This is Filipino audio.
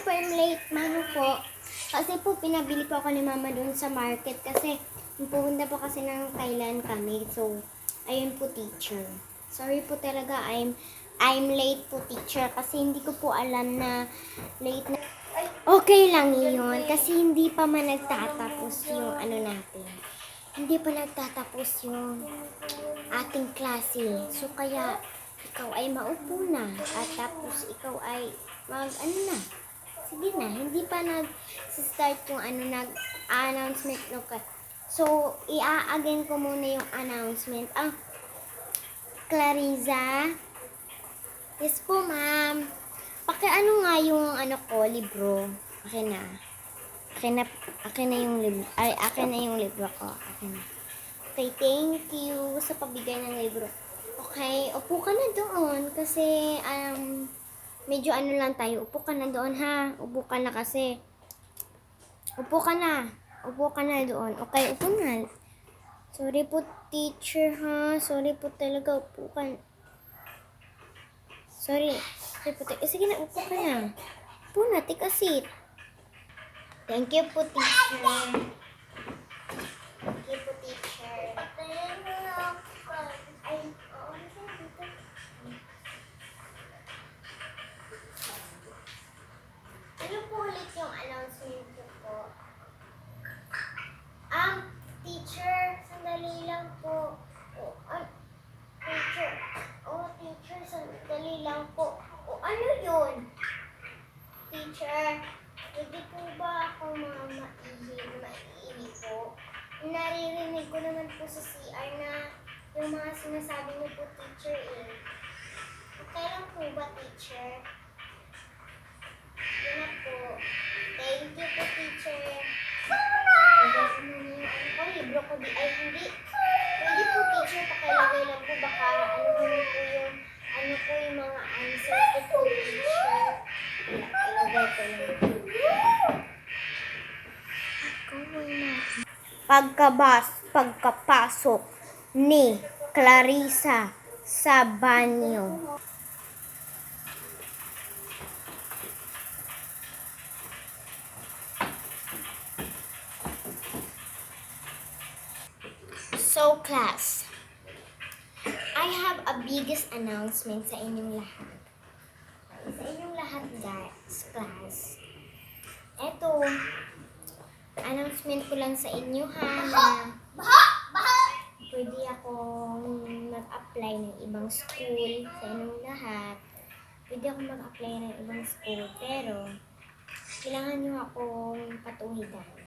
po, I'm late. Mano po. Kasi po, pinabili po ako ni mama doon sa market. Kasi, pupunta po kasi ng Thailand kami. So, ayun po, teacher. Sorry po talaga, I'm late po, teacher. Kasi hindi ko po alam na late na. Okay lang yun. Kasi hindi pa man nagtatapos yung ano natin. Hindi pa nagtatapos yung ating klase. So, kaya, ikaw ay maupo na. At tapos, ikaw ay ano na. Sige na, hindi pa nag-start yung nag-announcement. Okay. So, i-again ko muna yung announcement. Clariza. Yes po, ma'am. Ano nga yung libro. Akin na. Akin na yung libro. Ay, akin na yung libro ko. Akin na. Okay, thank you sa pabigay ng libro. Okay, upo ka na doon kasi medyo lang tayo. Upo ka na doon ha. Upo ka na kasi. Upo ka na. Upo ka na doon. Okay, upo na. Sorry po, teacher ha. Sorry po talaga. Upo ka na. Sorry po. Sige na, upo ka na. Upo na, take a seat. Thank you po, teacher. Thank you po, teacher. Ano po ulit yung announcement ko po? Teacher, sandali lang po. Teacher, sandali lang po. Ano yun? Teacher, pwede po ba ako maiihi po? Naririnig ko naman po sa CR na yung mga sinasabi niyo po, teacher Okay lang po ba, teacher? Yun na po. Thank you po, teacher. Libro ko di ay hindi. Pwede po, teacher, pakilagay lang po. Baka po yung mga answer ko po, teacher. Ilagay ko lang. Pagkapasok ni Clarissa sa banyo. So, class, I have a biggest announcement sa inyong lahat. Sa inyong lahat, guys, class. Eto, announcement ko lang sa inyo na pwede akong mag-apply ng ibang school sa inyong lahat. Pwede akong mag-apply ng ibang school, pero kailangan nyo akong patuhigan.